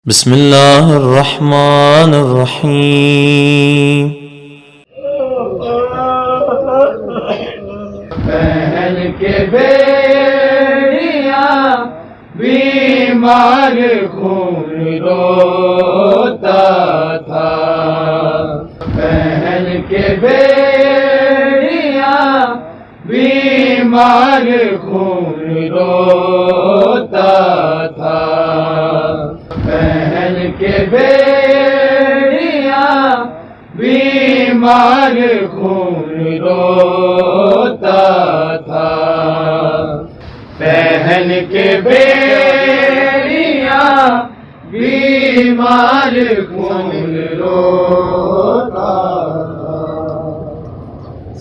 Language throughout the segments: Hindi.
बिस्मिल्लाहिर्रहमानिर्रहीम। पहन के बेड़िया बीमार खून रोता था। पहन के बेड़िया बीमार खून रोता था। पहन के बेड़िया बीमार खून रोता था। पहन के बेड़िया बीमार खून रोता था।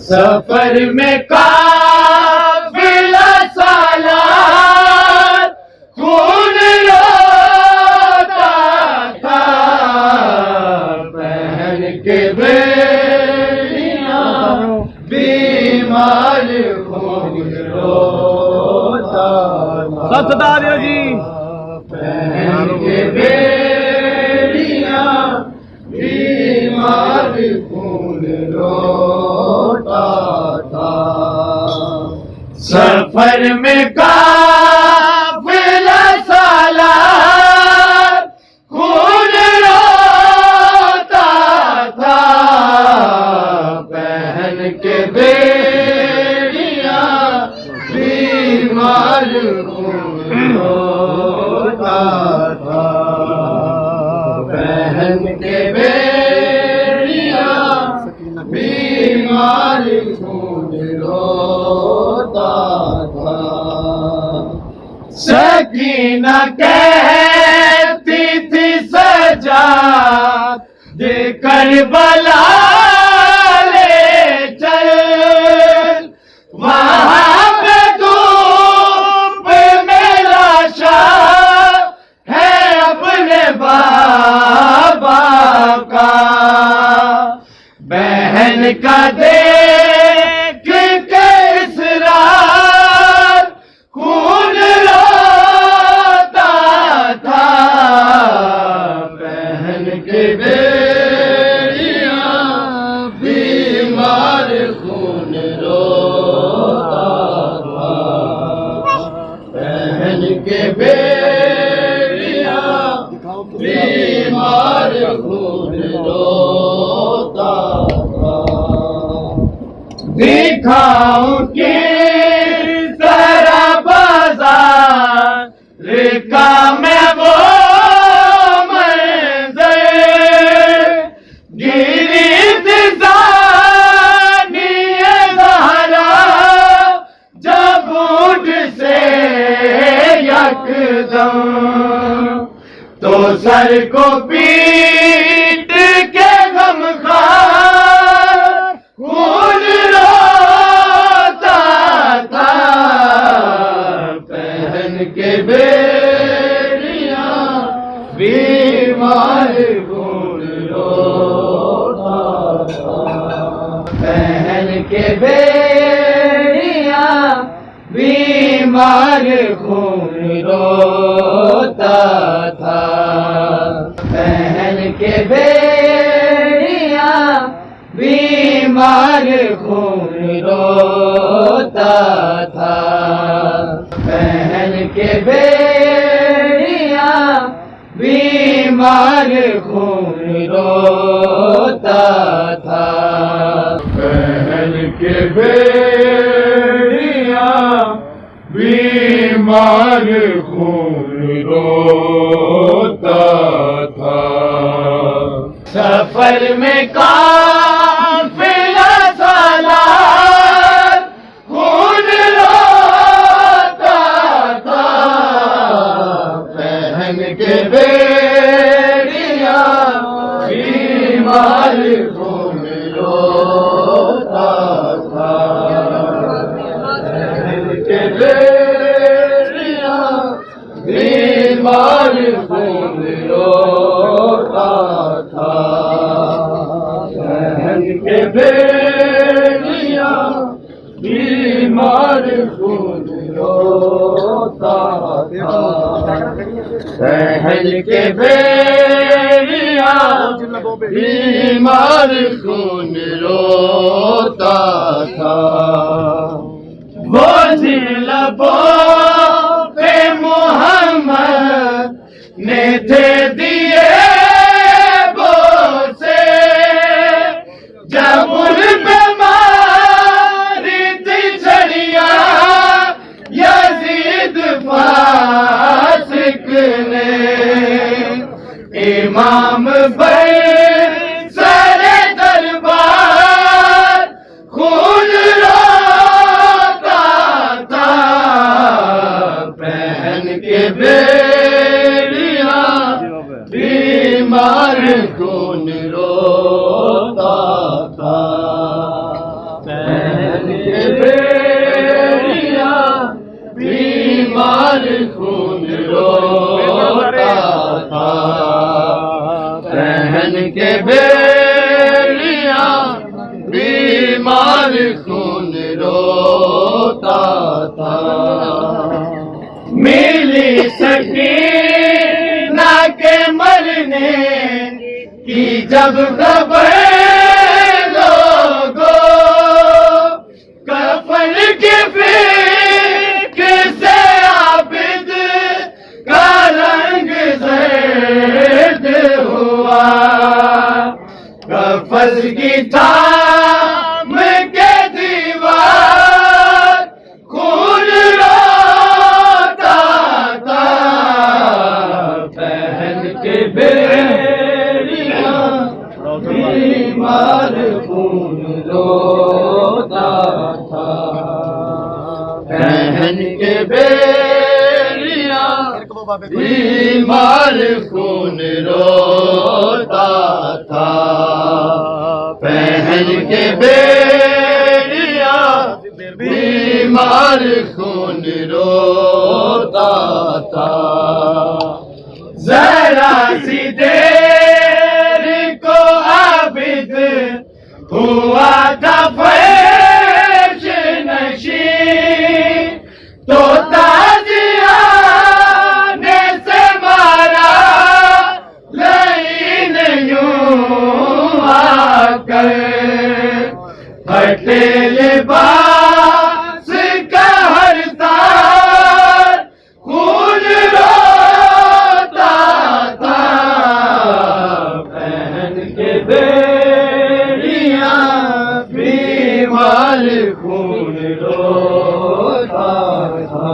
सफर में काफिला सालार खून रोता था। पहन के बेड़िया बीमार खून रोता था। सत्तारियो जी पहन के बेड़िया बीमार खून रोता था। सफर में काफिला सालार खून रोता था। पहन के बेड़िया बीमार खून रोता था। पहन के बेड़िया बीमार खून रोता था। सकीना कहती थी सजा दे करबला ले चल। वहाँ पे धूप में लाशा है अपने बाबा का। बहन का देख के इसरार खून रोता था। बहन के बेड़िया बीमार खून रोता था। बहन के बेड़िया बीमार खून रोता था। दिखाऊं कि तरह बाजार का मैं वो मंजर गिरी दिजानिए ज़हरा जब उठ से यकदम तो सर को पीट के गमखार खून रोता था। पहन के बेड़िया बीमार खून रोता था। पहन के बेड़िया बीमार खून रोता था। पहन के बेड़िया बीमार खून रोता था। पहन के बेड़िया बीमार खून रोता था। पहन के बेड़िया बीमार खून रोता था। सफर में काफिला सालार खून रोता था। पहन के बेड़िया बीमार खून रोता था। पहन के बेड़िया बीमार खून रोता था। पहन के बेड़िया बीमार खून रोता था। पहन के बेड़िया बीमार खून रोता था। वो जिन लबों पे मोहम्मद ने थे दिए बोसे, जब उन पे मारी थी छड़ियां यजीद फासिक ने, इमाम भाई सारे दरबार खून रोता था। पहन के बेड़िया बीमार खून रोता था। पहन के बेड़िया बीमार खून रोता था। पहन के बेड़िया बीमार खून रोता था। मिली सकीना के मरने की जब खबर लोगों, कफन के फिक्र से आबिद का रंग जर्द हुआ। कफन की थाम के दीवार खून रोता था। पहन के बेड़िया बीमार खून रोता था। पहन के बेड़िया बीमार खून रोता था। पहन के बेड़िया बीमार खून रोता था। जरा सी देर को आबिद हुआ था फर्श नशी, तो ताजियाने से मारा लईन यूं आकर। फटे लिबास का हर तार खून रोता था। पहन के बेड़िया बीमार खून रोता था।